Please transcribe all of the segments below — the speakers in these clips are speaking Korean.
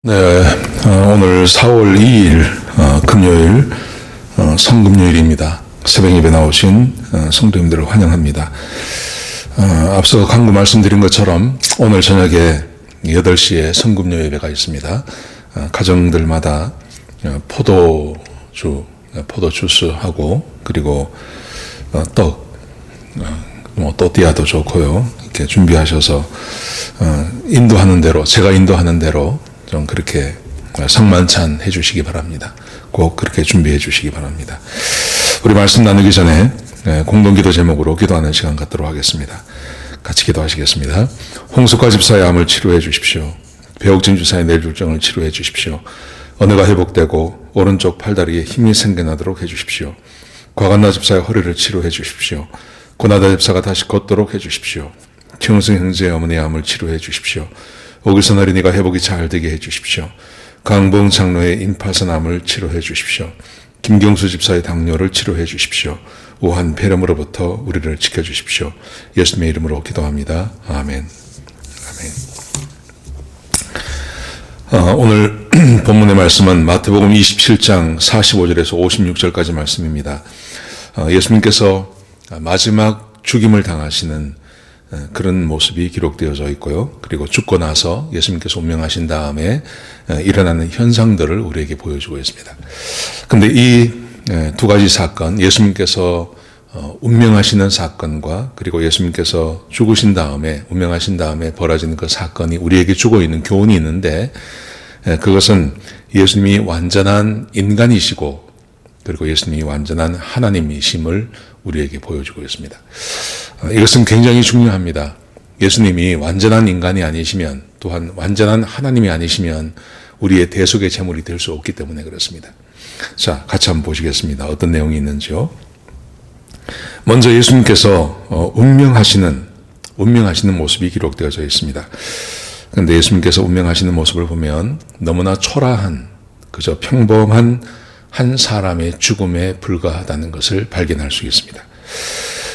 네, 오늘 4월 2일 금요일 성금요일입니다. 새벽 예배 나오신 성도님들을 환영합니다. 앞서 강구 말씀드린 것처럼 오늘 저녁에 8시에 성금요 예배가 있습니다. 가정들마다 포도주스하고 그리고 떡, 또띠아도 좋고요. 이렇게 준비하셔서 인도하는 대로, 제가 인도하는 대로 좀 그렇게 성만찬 해주시기 바랍니다. 꼭 그렇게 준비해 주시기 바랍니다. 우리 말씀 나누기 전에 공동기도 제목으로 기도하는 시간 갖도록 하겠습니다. 같이 기도하시겠습니다. 홍숙화 집사의 암을 치료해 주십시오. 배옥진 주사의 뇌졸중을 치료해 주십시오. 언어가 회복되고 오른쪽 팔다리에 힘이 생겨나도록 해 주십시오. 과간나 집사의 허리를 치료해 주십시오. 고나다 집사가 다시 걷도록 해 주십시오. 최은승 형제의 어머니의 암을 치료해 주십시오. 오길선 어린이가 회복이 잘 되게 해 주십시오. 강봉 장로의 임파선 암을 치료해 주십시오. 김경수 집사의 당뇨를 치료해 주십시오. 우한 폐렴으로부터 우리를 지켜주십시오. 예수님의 이름으로 기도합니다. 아멘. 아멘. 오늘 본문의 말씀은 마태복음 27장 45절에서 56절까지 말씀입니다. 예수님께서 마지막 죽임을 당하시는 그런 모습이 기록되어져 있고요. 그리고 죽고 나서 예수님께서 운명하신 다음에 일어나는 현상들을 우리에게 보여주고 있습니다. 그런데 이 두 가지 사건, 예수님께서 운명하시는 사건과 그리고 예수님께서 죽으신 다음에, 운명하신 다음에 벌어지는 그 사건이 우리에게 주고 있는 교훈이 있는데, 그것은 예수님이 완전한 인간이시고 그리고 예수님이 완전한 하나님이심을 우리에게 보여주고 있습니다. 이것은 굉장히 중요합니다. 예수님이 완전한 인간이 아니시면, 또한 완전한 하나님이 아니시면 우리의 대속의 제물이 될 수 없기 때문에 그렇습니다. 자, 같이 한번 보시겠습니다. 어떤 내용이 있는지요. 먼저 예수님께서 운명하시는 모습이 기록되어져 있습니다. 그런데 예수님께서 운명하시는 모습을 보면 너무나 초라한, 그저 평범한 한 사람의 죽음에 불과하다는 것을 발견할 수 있습니다.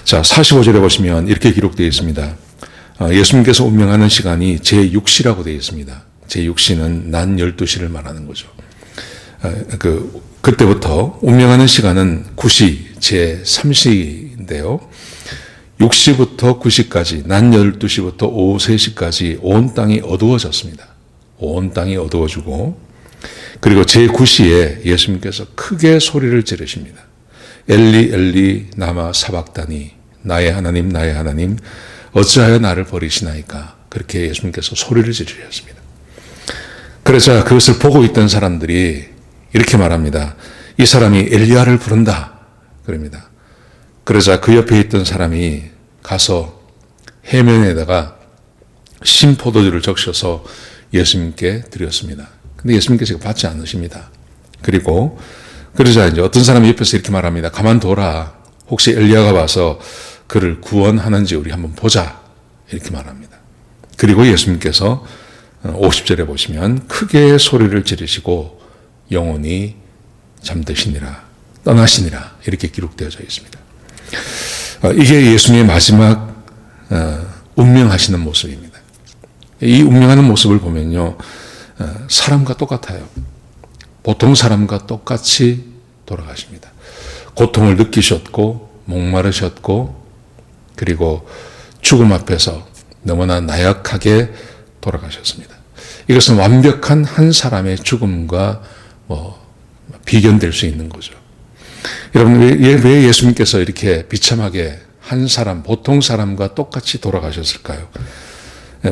자, 45절에 보시면 이렇게 기록되어 있습니다. 예수님께서 운명하는 시간이 제6시라고 되어 있습니다. 제6시는 낮 12시를 말하는 거죠. 그때부터 운명하는 시간은 9시, 제3시인데요. 6시부터 9시까지, 낮 12시부터 오후 3시까지 온 땅이 어두워졌습니다. 온 땅이 어두워지고, 그리고 제9시에 예수님께서 크게 소리를 지르십니다. 엘리 엘리 나마 사박다니, 나의 하나님 나의 하나님 어찌하여 나를 버리시나이까. 그렇게 예수님께서 소리를 지르셨습니다. 그래서 그것을 보고 있던 사람들이 이렇게 말합니다. 이 사람이 엘리야를 부른다. 그럽니다. 그러자 그 옆에 있던 사람이 가서 해면에다가 신포도주를 적셔서 예수님께 드렸습니다. 근데 예수님께서 받지 않으십니다. 그리고 그러자 이제 어떤 사람이 옆에서 이렇게 말합니다. 가만둬라. 혹시 엘리야가 와서 그를 구원하는지 우리 한번 보자. 이렇게 말합니다. 그리고 예수님께서 50절에 보시면 크게 소리를 지르시고 영혼이 잠드시니라, 떠나시니라. 이렇게 기록되어져 있습니다. 이게 예수님의 마지막 운명하시는 모습입니다. 이 운명하는 모습을 보면요, 사람과 똑같아요. 보통 사람과 똑같이 돌아가십니다. 고통을 느끼셨고 목마르셨고 그리고 죽음 앞에서 너무나 나약하게 돌아가셨습니다. 이것은 완벽한 한 사람의 죽음과 비견될 수 있는 거죠. 여러분, 왜 예수님께서 이렇게 비참하게 한 사람, 보통 사람과 똑같이 돌아가셨을까요?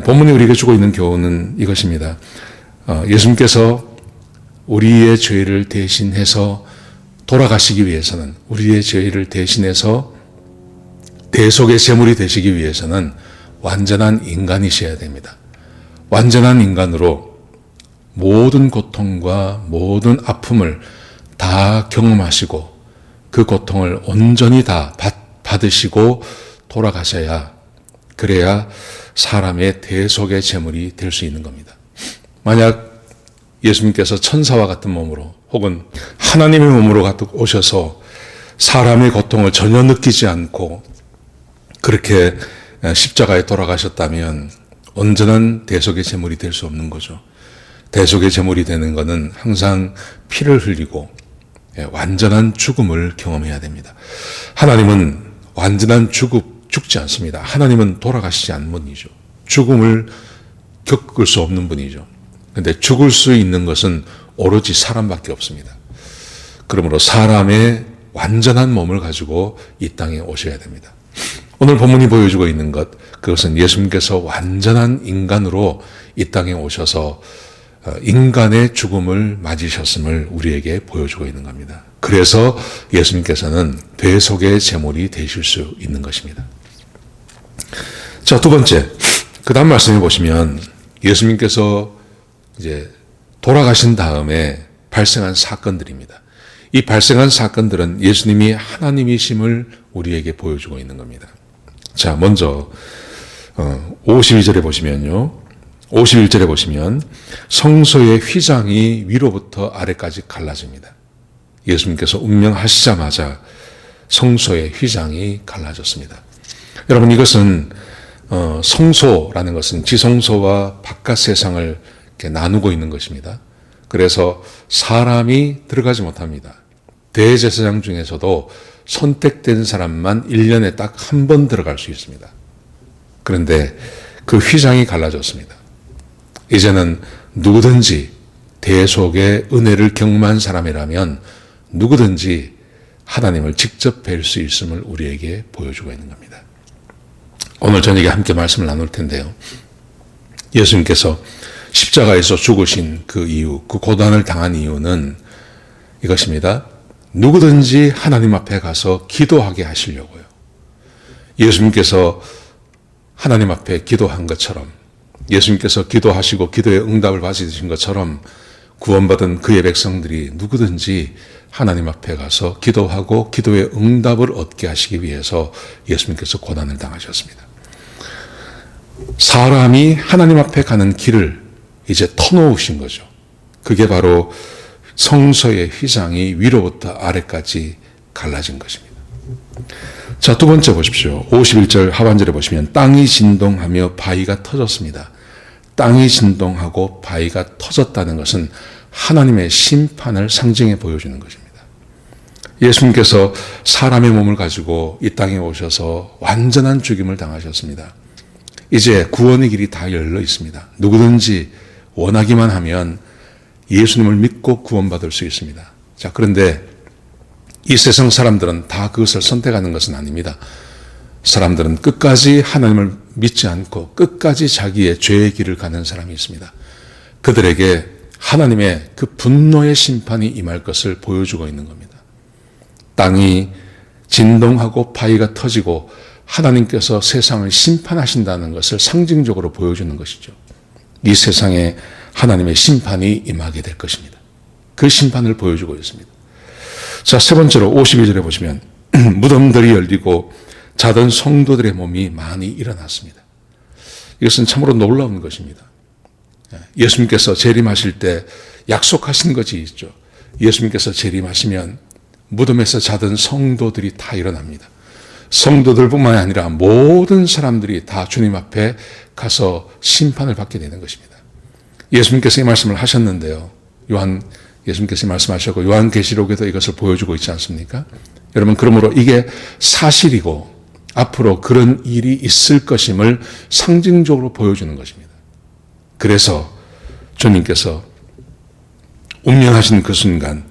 본문이 우리에게 주고 있는 교훈은 이것입니다. 예수님께서 우리의 죄를 대신해서 돌아가시기 위해서는, 우리의 죄를 대신해서 대속의 제물이 되시기 위해서는 완전한 인간이셔야 됩니다. 완전한 인간으로 모든 고통과 모든 아픔을 다 경험하시고 그 고통을 온전히 다 받으시고 돌아가셔야, 그래야 사람의 대속의 제물이 될 수 있는 겁니다. 만약 예수님께서 천사와 같은 몸으로 혹은 하나님의 몸으로 오셔서 사람의 고통을 전혀 느끼지 않고 그렇게 십자가에 돌아가셨다면 온전한 대속의 제물이 될 수 없는 거죠. 대속의 제물이 되는 것은 항상 피를 흘리고 완전한 죽음을 경험해야 됩니다. 하나님은 완전한 죽지 않습니다. 하나님은 돌아가시지 않는 분이죠. 죽음을 겪을 수 없는 분이죠. 그런데 죽을 수 있는 것은 오로지 사람밖에 없습니다. 그러므로 사람의 완전한 몸을 가지고 이 땅에 오셔야 됩니다. 오늘 본문이 보여주고 있는 것, 그것은 예수님께서 완전한 인간으로 이 땅에 오셔서 인간의 죽음을 맞으셨음을 우리에게 보여주고 있는 겁니다. 그래서 예수님께서는 대속의 제물이 되실 수 있는 것입니다. 자, 두 번째, 그 다음 말씀해 보시면 예수님께서 이제 돌아가신 다음에 발생한 사건들입니다. 이 발생한 사건들은 예수님이 하나님이심을 우리에게 보여주고 있는 겁니다. 자, 먼저 52절에 보시면요. 51절에 보시면 성소의 휘장이 위로부터 아래까지 갈라집니다. 예수님께서 운명하시자마자 성소의 휘장이 갈라졌습니다. 여러분, 이것은 성소라는 것은 지성소와 바깥 세상을 이렇게 나누고 있는 것입니다. 그래서 사람이 들어가지 못합니다. 대제사장 중에서도 선택된 사람만 1년에 딱 한 번 들어갈 수 있습니다. 그런데 그 휘장이 갈라졌습니다. 이제는 누구든지 대속의 은혜를 경험한 사람이라면 누구든지 하나님을 직접 뵐 수 있음을 우리에게 보여주고 있는 겁니다. 오늘 저녁에 함께 말씀을 나눌 텐데요. 예수님께서 십자가에서 죽으신 그 이유, 그 고난을 당한 이유는 이것입니다. 누구든지 하나님 앞에 가서 기도하게 하시려고요. 예수님께서 하나님 앞에 기도한 것처럼, 예수님께서 기도하시고 기도의 응답을 받으신 것처럼 구원받은 그의 백성들이 누구든지 하나님 앞에 가서 기도하고 기도의 응답을 얻게 하시기 위해서 예수님께서 고난을 당하셨습니다. 사람이 하나님 앞에 가는 길을 이제 터놓으신 거죠. 그게 바로 성소의 휘장이 위로부터 아래까지 갈라진 것입니다. 자, 두 번째 보십시오. 51절 하반절에 보시면 땅이 진동하며 바위가 터졌습니다. 땅이 진동하고 바위가 터졌다는 것은 하나님의 심판을 상징해 보여주는 것입니다. 예수님께서 사람의 몸을 가지고 이 땅에 오셔서 완전한 죽임을 당하셨습니다. 이제 구원의 길이 다 열려 있습니다. 누구든지 원하기만 하면 예수님을 믿고 구원받을 수 있습니다. 자, 그런데 이 세상 사람들은 다 그것을 선택하는 것은 아닙니다. 사람들은 끝까지 하나님을 믿지 않고 끝까지 자기의 죄의 길을 가는 사람이 있습니다. 그들에게 하나님의 그 분노의 심판이 임할 것을 보여주고 있는 겁니다. 땅이 진동하고 바위가 터지고 하나님께서 세상을 심판하신다는 것을 상징적으로 보여주는 것이죠. 이 세상에 하나님의 심판이 임하게 될 것입니다. 그 심판을 보여주고 있습니다. 자, 세 번째로 52절에 보시면 무덤들이 열리고 자던 성도들의 몸이 많이 일어났습니다. 이것은 참으로 놀라운 것입니다. 예수님께서 재림하실 때 약속하신 것이 있죠. 예수님께서 재림하시면 무덤에서 자던 성도들이 다 일어납니다. 성도들뿐만 아니라 모든 사람들이 다 주님 앞에 가서 심판을 받게 되는 것입니다. 예수님께서 이 말씀을 하셨는데요. 예수님께서 말씀하셨고 요한계시록에도 이것을 보여주고 있지 않습니까? 여러분, 그러므로 이게 사실이고 앞으로 그런 일이 있을 것임을 상징적으로 보여주는 것입니다. 그래서 주님께서 운명하신 그 순간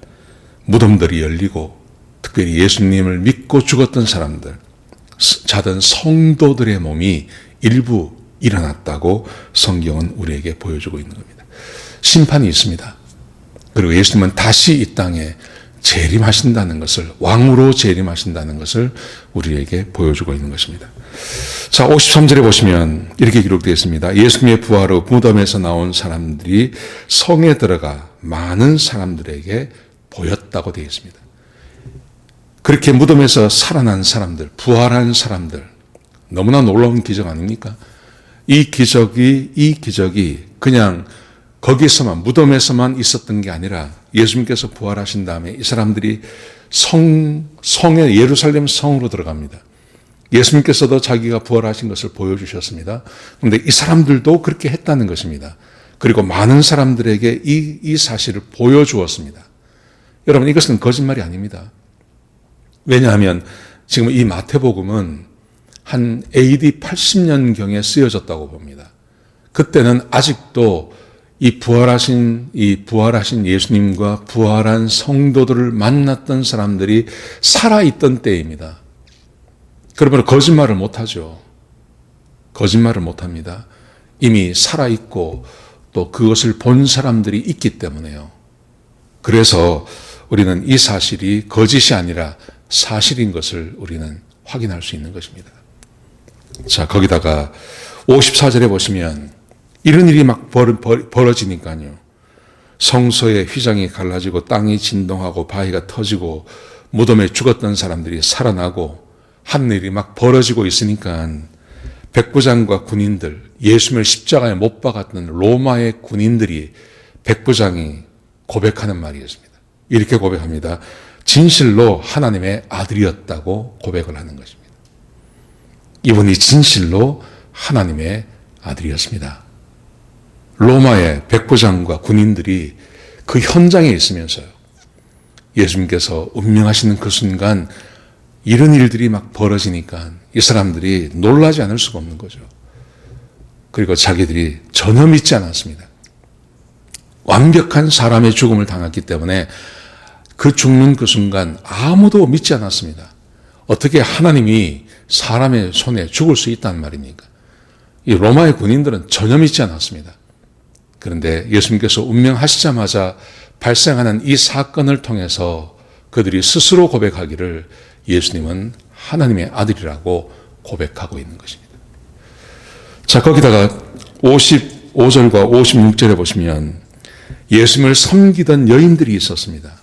무덤들이 열리고 특별히 예수님을 믿고 죽었던 사람들, 자던 성도들의 몸이 일부 일어났다고 성경은 우리에게 보여주고 있는 겁니다. 심판이 있습니다. 그리고 예수님은 다시 이 땅에 재림하신다는 것을, 왕으로 재림하신다는 것을 우리에게 보여주고 있는 것입니다. 자, 53절에 보시면 이렇게 기록되어 있습니다. 예수님의 부활 후 무덤에서 나온 사람들이 성에 들어가 많은 사람들에게 보였다고 되어 있습니다. 그렇게 무덤에서 살아난 사람들, 부활한 사람들, 너무나 놀라운 기적 아닙니까? 이 기적이 그냥 거기서만, 무덤에서만 있었던 게 아니라 예수님께서 부활하신 다음에 이 사람들이 성에, 예루살렘 성으로 들어갑니다. 예수님께서도 자기가 부활하신 것을 보여주셨습니다. 그런데 이 사람들도 그렇게 했다는 것입니다. 그리고 많은 사람들에게 이 사실을 보여주었습니다. 여러분, 이것은 거짓말이 아닙니다. 왜냐하면 지금 이 마태복음은 한 AD 80년경에 쓰여졌다고 봅니다. 그때는 아직도 이 부활하신 예수님과 부활한 성도들을 만났던 사람들이 살아있던 때입니다. 그러므로 거짓말을 못하죠. 거짓말을 못합니다. 이미 살아있고 또 그것을 본 사람들이 있기 때문에요. 그래서 우리는 이 사실이 거짓이 아니라 사실인 것을 우리는 확인할 수 있는 것입니다. 자, 거기다가 54절에 보시면 이런 일이 막 벌어지니까요. 성소의 휘장이 갈라지고 땅이 진동하고 바위가 터지고 무덤에 죽었던 사람들이 살아나고 하늘이 막 벌어지고 있으니까 백부장과 군인들, 예수님을 십자가에 못 박았던 로마의 군인들이 백부장이 고백하는 말이었습니다. 이렇게 고백합니다. 진실로 하나님의 아들이었다고 고백을 하는 것입니다. 이분이 진실로 하나님의 아들이었습니다. 로마의 백부장과 군인들이 그 현장에 있으면서요. 예수님께서 운명하시는 그 순간 이런 일들이 막 벌어지니까 이 사람들이 놀라지 않을 수가 없는 거죠. 그리고 자기들이 전혀 믿지 않았습니다. 완벽한 사람의 죽음을 당했기 때문에 그 죽는 그 순간 아무도 믿지 않았습니다. 어떻게 하나님이 사람의 손에 죽을 수 있다는 말입니까? 이 로마의 군인들은 전혀 믿지 않았습니다. 그런데 예수님께서 운명하시자마자 발생하는 이 사건을 통해서 그들이 스스로 고백하기를 예수님은 하나님의 아들이라고 고백하고 있는 것입니다. 자, 거기다가 55절과 56절에 보시면 예수님을 섬기던 여인들이 있었습니다.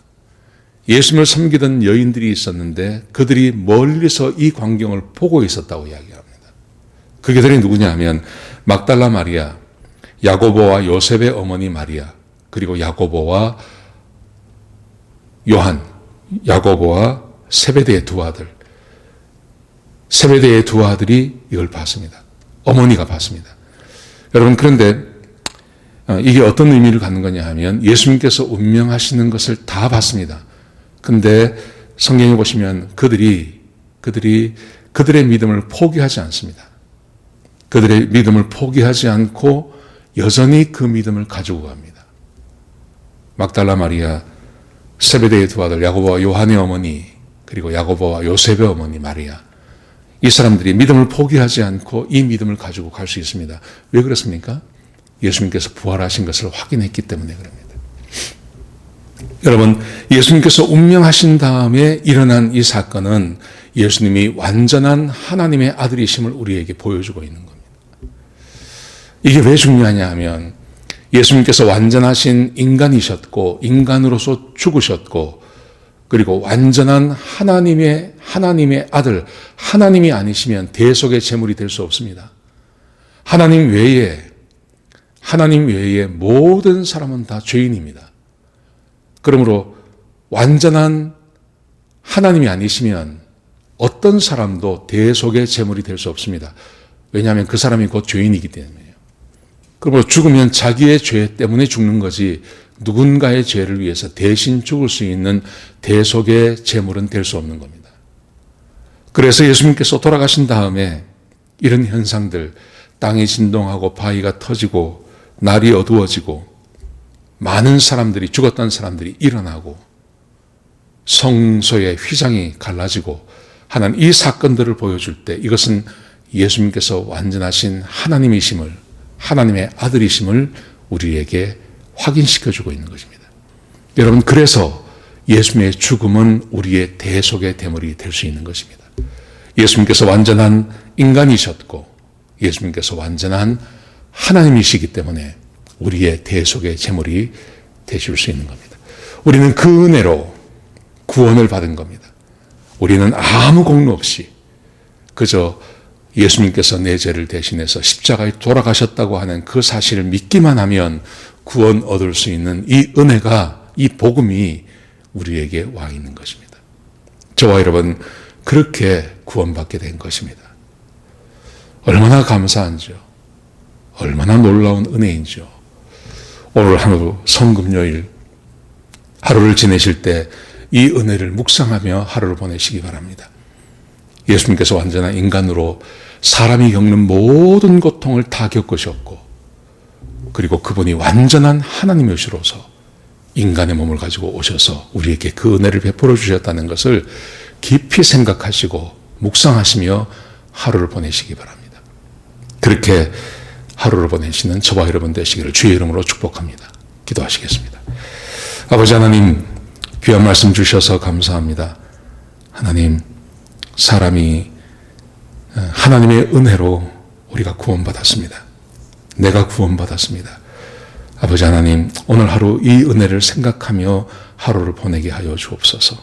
예수님을 섬기던 여인들이 있었는데 그들이 멀리서 이 광경을 보고 있었다고 이야기합니다. 그들이 누구냐 하면 막달라 마리아, 야고보와 요셉의 어머니 마리아, 그리고 야고보와 요한, 야고보와 세베대의 두 아들, 세베대의 두 아들이 이걸 봤습니다. 어머니가 봤습니다. 여러분, 그런데 이게 어떤 의미를 갖는 거냐 하면 예수님께서 운명하시는 것을 다 봤습니다. 근데 성경에 보시면 그들의 믿음을 포기하지 않습니다. 그들의 믿음을 포기하지 않고 여전히 그 믿음을 가지고 갑니다. 막달라 마리아, 세베대의 두 아들 야고보와 요한의 어머니, 그리고 야고보와 요셉의 어머니 마리아, 이 사람들이 믿음을 포기하지 않고 이 믿음을 가지고 갈 수 있습니다. 왜 그렇습니까? 예수님께서 부활하신 것을 확인했기 때문에 그럽니다. 여러분, 예수님께서 운명하신 다음에 일어난 이 사건은 예수님이 완전한 하나님의 아들이심을 우리에게 보여주고 있는 겁니다. 이게 왜 중요하냐 하면 예수님께서 완전하신 인간이셨고 인간으로서 죽으셨고 그리고 완전한 하나님의 아들, 하나님이 아니시면 대속의 제물이 될 수 없습니다. 하나님 외에 모든 사람은 다 죄인입니다. 그러므로 완전한 하나님이 아니시면 어떤 사람도 대속의 제물이 될 수 없습니다. 왜냐하면 그 사람이 곧 죄인이기 때문이에요. 그러므로 죽으면 자기의 죄 때문에 죽는 거지 누군가의 죄를 위해서 대신 죽을 수 있는 대속의 제물은 될 수 없는 겁니다. 그래서 예수님께서 돌아가신 다음에 이런 현상들, 땅이 진동하고 바위가 터지고 날이 어두워지고 많은 사람들이, 죽었던 사람들이 일어나고 성소의 휘장이 갈라지고 하는 이 사건들을 보여줄 때 이것은 예수님께서 완전하신 하나님이심을, 하나님의 아들이심을 우리에게 확인시켜주고 있는 것입니다. 여러분, 그래서 예수님의 죽음은 우리의 대속의 대물이 될 수 있는 것입니다. 예수님께서 완전한 인간이셨고 예수님께서 완전한 하나님이시기 때문에 우리의 대속의 제물이 되실 수 있는 겁니다. 우리는 그 은혜로 구원을 받은 겁니다. 우리는 아무 공로 없이 그저 예수님께서 내 죄를 대신해서 십자가에 돌아가셨다고 하는 그 사실을 믿기만 하면 구원 얻을 수 있는 이 은혜가, 이 복음이 우리에게 와 있는 것입니다. 저와 여러분, 그렇게 구원받게 된 것입니다. 얼마나 감사한지요. 얼마나 놀라운 은혜인지요. 오늘 하루 성금요일 하루를 지내실 때 이 은혜를 묵상하며 하루를 보내시기 바랍니다. 예수님께서 완전한 인간으로 사람이 겪는 모든 고통을 다 겪으셨고, 그리고 그분이 완전한 하나님이시로서 인간의 몸을 가지고 오셔서 우리에게 그 은혜를 베풀어 주셨다는 것을 깊이 생각하시고 묵상하시며 하루를 보내시기 바랍니다. 그렇게 하루를 보내시는 저와 여러분 되시기를 주의 이름으로 축복합니다. 기도하시겠습니다. 아버지 하나님, 귀한 말씀 주셔서 감사합니다. 하나님, 사람이 하나님의 은혜로 우리가 구원받았습니다. 내가 구원받았습니다. 아버지 하나님, 오늘 하루 이 은혜를 생각하며 하루를 보내게 하여 주옵소서.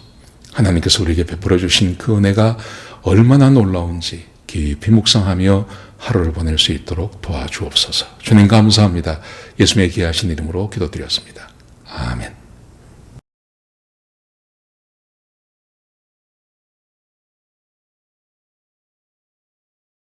하나님께서 우리에게 베풀어 주신 그 은혜가 얼마나 놀라운지 깊이 묵상하며 하루를 보낼 수 있도록 도와주옵소서. 주님 감사합니다. 예수님의 귀하신 이름으로 기도드렸습니다. 아멘.